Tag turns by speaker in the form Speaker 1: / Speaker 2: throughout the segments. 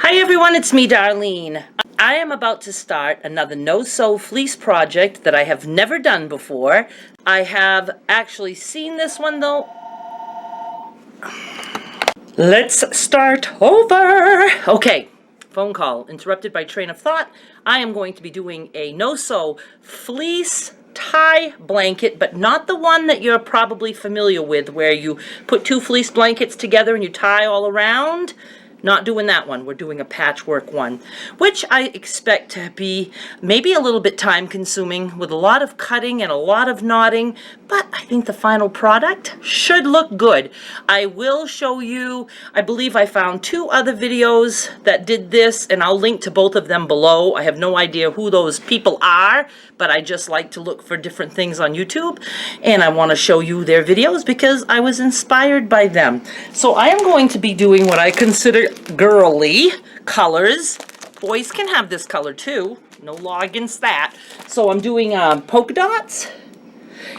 Speaker 1: Hi everyone, it's me, Darlene. I am about to start another no-sew fleece project that I have never done before. I have actually seen this one though. Let's start over. Okay, phone call interrupted by train of thought. I am going to be doing a no-sew fleece tie blanket, but not the one that you're probably familiar with where you put two fleece blankets together and you tie all around. Not doing that one. We're doing a patchwork one, which I expect to be maybe a little bit time consuming with a lot of cutting and a lot of knotting, but I think the final product should look good. I will show you, I believe I found two other videos that did this, and I'll link to both of them below. I have no idea who those people are, but I just like to look for different things on YouTube, and I want to show you their videos because I was inspired by them. So I am going to be doing what I consider girly colors. Boys can have this color too. No law against that. So I'm doing polka dots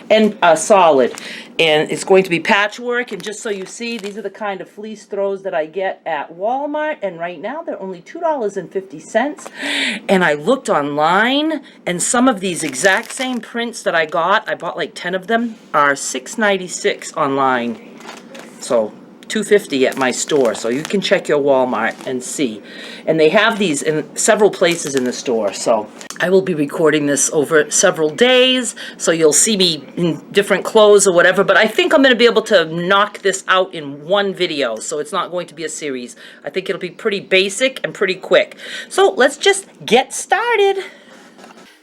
Speaker 1: and solid. And it's going to be patchwork. And just so you see, these are the kind of fleece throws that I get at Walmart. And right now they're only $2.50. And I looked online, and some of these exact same prints that I bought like 10 of them, are $6.96 online. So $2.50 at my store, so you can check your Walmart and see. And they have these in several places in the store, so I will be recording this over several days, so you'll see me in different clothes or whatever, but I think I'm going to be able to knock this out in one video, so it's not going to be a series. I think it'll be pretty basic and pretty quick. So let's just get started.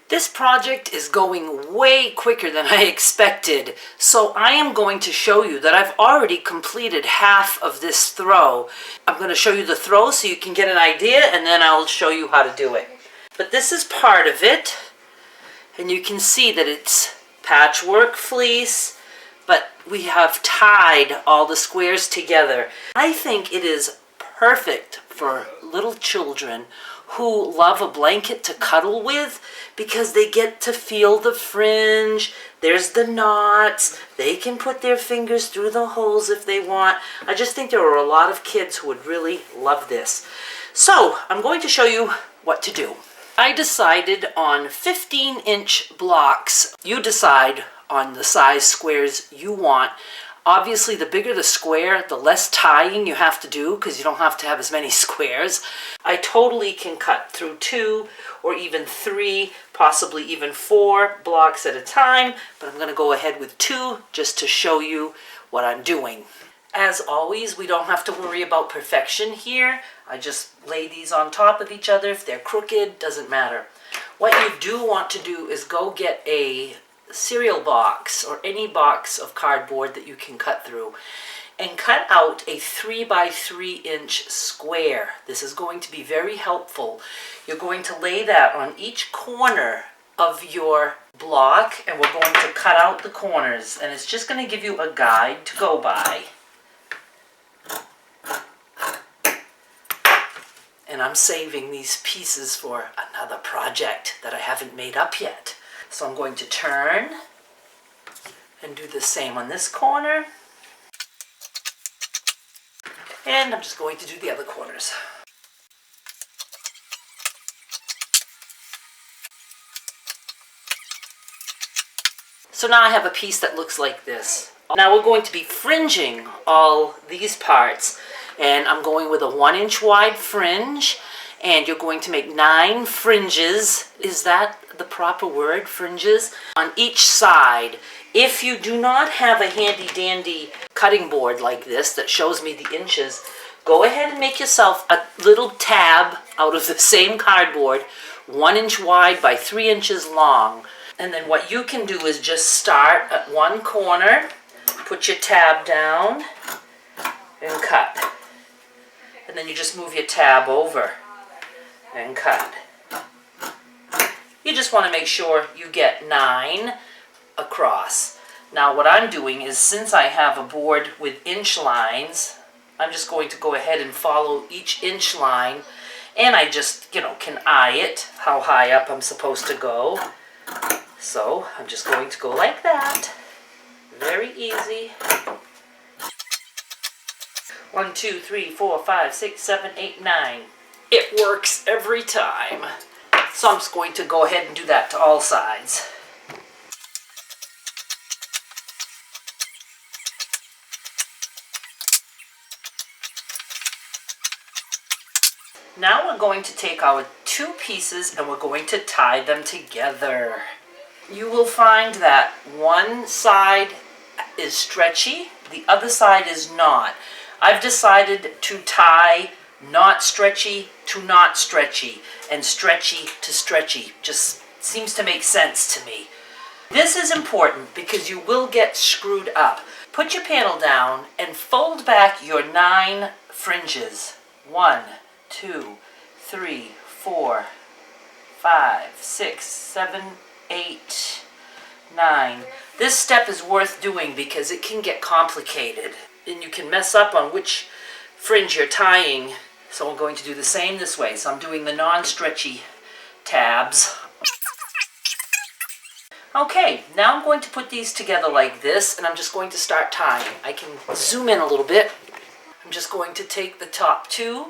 Speaker 1: This project is going way quicker than I expected, so I am going to show you that I've already completed half of this throw. I'm going to show you the throw so you can get an idea, and then I'll show you how to do it. But this is part of it, and you can see that it's patchwork fleece, but we have tied all the squares together. I think it is perfect for little children who love a blanket to cuddle with because they get to feel the fringe. There's the knots. They can put their fingers through the holes if they want. I just think there are a lot of kids who would really love this. So I'm going to show you what to do. I decided on 15-inch blocks. You decide on the size squares you want. Obviously, the bigger the square, the less tying you have to do because you don't have to have as many squares. I totally can cut through 2 or even 3, possibly even 4 blocks at a time, but I'm going to go ahead with 2 just to show you what I'm doing. As always, we don't have to worry about perfection here. I just lay these on top of each other. If they're crooked, doesn't matter. What you do want to do is go get a cereal box or any box of cardboard that you can cut through and cut out a 3 by 3 inch square. This is going to be very helpful. You're going to lay that on each corner of your block, and we're going to cut out the corners, and it's just going to give you a guide to go by. And I'm saving these pieces for another project that I haven't made up yet. So I'm going to turn and do the same on this corner. And I'm just going to do the other corners. So now I have a piece that looks like this. Now we're going to be fringing all these parts. And I'm going with a 1-inch wide fringe. And you're going to make 9 fringes. Is that the proper word, fringes? On each side. If you do not have a handy-dandy cutting board like this that shows me the inches, go ahead and make yourself a little tab out of the same cardboard, 1 inch wide by 3 inches long. And then what you can do is just start at one corner, put your tab down, and cut. And then you just move your tab over and cut. You just want to make sure you get 9 across. Now what I'm doing is, since I have a board with inch lines, I'm just going to go ahead and follow each inch line, and I just, can eye it, how high up I'm supposed to go. So I'm just going to go like that. Very easy. 1, 2, 3, 4, 5, 6, 7, 8, 9. It works every time. So I'm just going to go ahead and do that to all sides. Now we're going to take our two pieces and we're going to tie them together. You will find that one side is stretchy, the other side is not. I've decided to tie not stretchy to not stretchy and stretchy to stretchy. Just seems to make sense to me. This is important because you will get screwed up. Put your panel down and fold back your 9 fringes. 1, 2, 3, 4, 5, 6, 7, 8, 9. This step is worth doing because it can get complicated and you can mess up on which fringe you're tying. So I'm going to do the same this way. So I'm doing the non-stretchy tabs. Okay, now I'm going to put these together like this and I'm just going to start tying. I can zoom in a little bit. I'm just going to take the top 2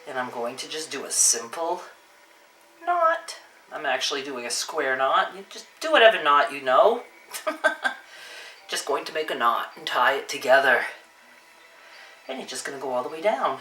Speaker 1: and I'm going to just do a simple knot. I'm actually doing a square knot. You just do whatever knot you know. Just going to make a knot and tie it together. And you're just going to go all the way down.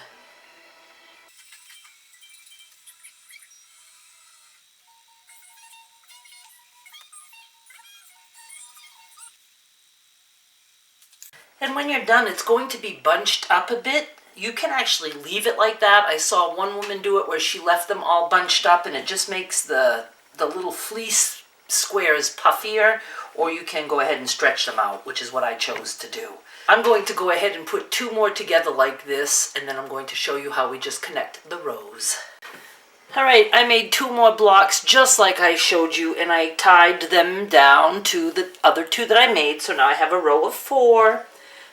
Speaker 1: And when you're done, it's going to be bunched up a bit. You can actually leave it like that. I saw one woman do it where she left them all bunched up and it just makes the little fleece squares puffier, or you can go ahead and stretch them out, which is what I chose to do. I'm going to go ahead and put 2 more together like this, and then I'm going to show you how we just connect the rows. Alright, I made 2 more blocks just like I showed you, and I tied them down to the other 2 that I made, so now I have a row of 4.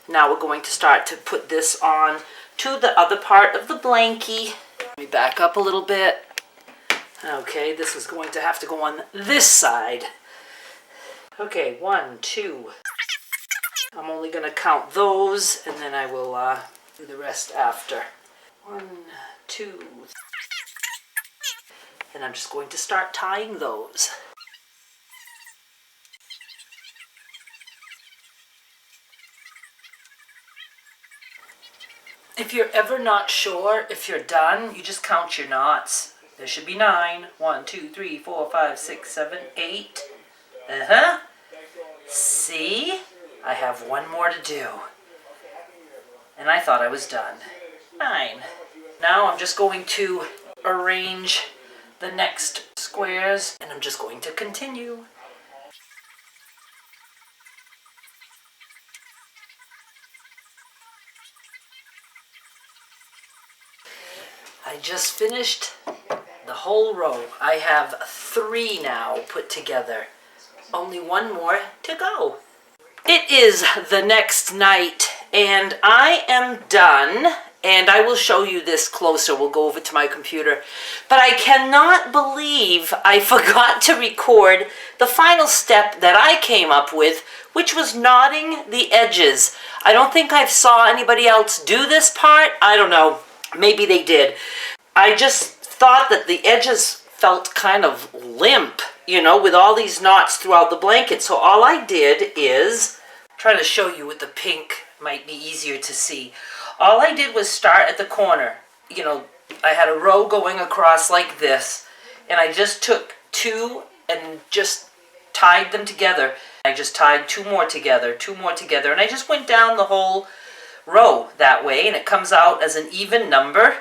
Speaker 1: Now we're going to start to put this on to the other part of the blankie. Let me back up a little bit. Okay, this is going to have to go on this side. Okay, 1, 2. I'm only going to count those, and then I will do the rest after. 1, 2, and I'm just going to start tying those. If you're ever not sure if you're done, you just count your knots. There should be 9. 1, 2, 3, 4, 5, 6, 7, 8. See? I have 1 more to do. And I thought I was done. 9. Now I'm just going to arrange the next squares, and I'm just going to continue. I just finished the whole row. I have 3 now put together. Only 1 more to go. It is the next night and I am done, and I will show you this closer. We'll go over to my computer. But I cannot believe I forgot to record the final step that I came up with, which was knotting the edges. I don't think I saw anybody else do this part. I don't know. Maybe they did. I just thought that the edges felt kind of limp, you know, with all these knots throughout the blanket. So all I did is, try to show you with the pink, might be easier to see. All I did was start at the corner. You know, I had a row going across like this, and I just took 2 and just tied them together. I just tied 2 more together, 2 more together, and I just went down the whole row that way, and it comes out as an even number.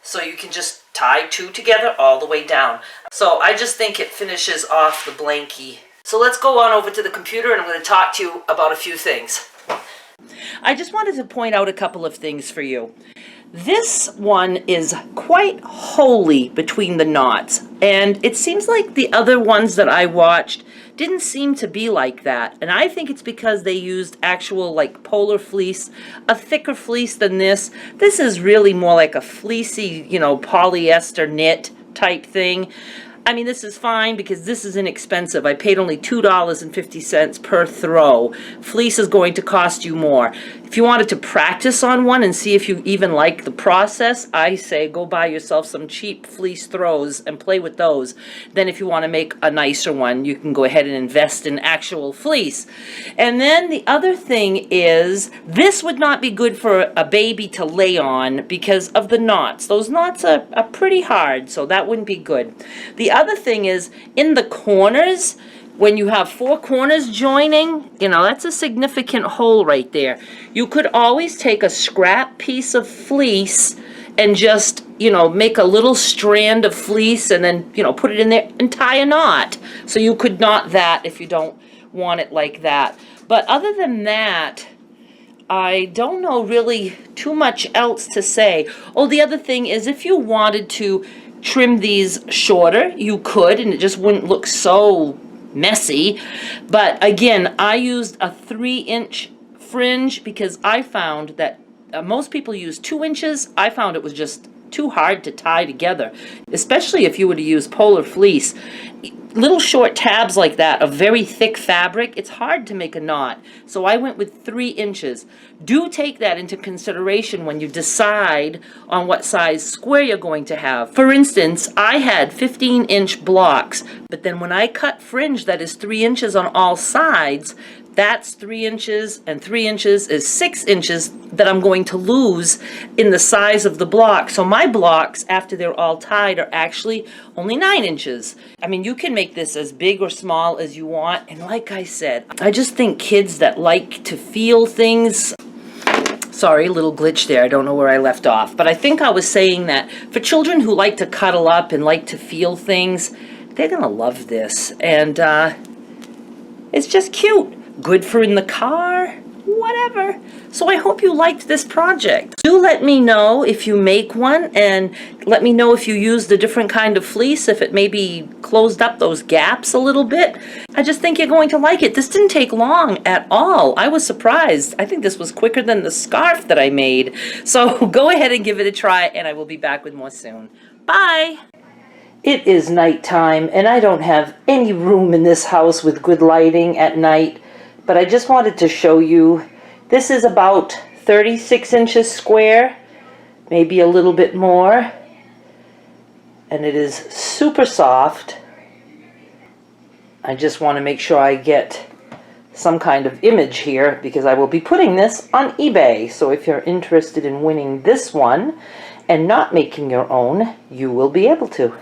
Speaker 1: So you can just tie 2 together all the way down. So I just think it finishes off the blankie. So let's go on over to the computer and I'm going to talk to you about a few things. I just wanted to point out a couple of things for you. This one is quite wholly between the knots, and it seems like the other ones that I watched didn't seem to be like that. And I think it's because they used actual like polar fleece, a thicker fleece than this. This is really more like a fleecy, you know, polyester knit type thing. I mean, this is fine because this is inexpensive. I paid only $2.50 per throw. Fleece is going to cost you more. If you wanted to practice on one and see if you even like the process, I say go buy yourself some cheap fleece throws and play with those. Then if you want to make a nicer one, you can go ahead and invest in actual fleece. And then the other thing is, this would not be good for a baby to lay on because of the knots. Those knots are pretty hard, so that wouldn't be good. The other thing is, in the corners, when you have 4 corners joining, you know, that's a significant hole right there. You could always take a scrap piece of fleece and just, you know, make a little strand of fleece and then, you know, put it in there and tie a knot. So you could knot that if you don't want it like that. But other than that, I don't know really too much else to say. Oh, the other thing is, if you wanted to trim these shorter, you could, and it just wouldn't look so messy. But again, I used a 3-inch fringe because I found that most people use 2 inches. I found it was just too hard to tie together, especially if you were to use polar fleece. Little short tabs like that of very thick fabric, it's hard to make a knot. So I went with 3 inches. Do take that into consideration when you decide on what size square you're going to have. For instance, I had 15-inch blocks, but then when I cut fringe that is 3 inches on all sides, that's 3 inches, and 3 inches is 6 inches that I'm going to lose in the size of the block. So my blocks, after they're all tied, are actually only 9 inches. I mean, you can make this as big or small as you want. And like I said, I just think kids that like to feel things... Sorry, little glitch there. I don't know where I left off. But I think I was saying that for children who like to cuddle up and like to feel things, they're going to love this. And it's just cute. Good for in the car, whatever. So I hope you liked this project. Do let me know if you make one, and let me know if you used a different kind of fleece, if it maybe closed up those gaps a little bit. I just think you're going to like it. This didn't take long at all. I was surprised. I think this was quicker than the scarf that I made. So go ahead and give it a try, and I will be back with more soon. Bye! It is nighttime, and I don't have any room in this house with good lighting at night. But I just wanted to show you, this is about 36 inches square, maybe a little bit more. And it is super soft. I just want to make sure I get some kind of image here because I will be putting this on eBay. So if you're interested in winning this one and not making your own, you will be able to.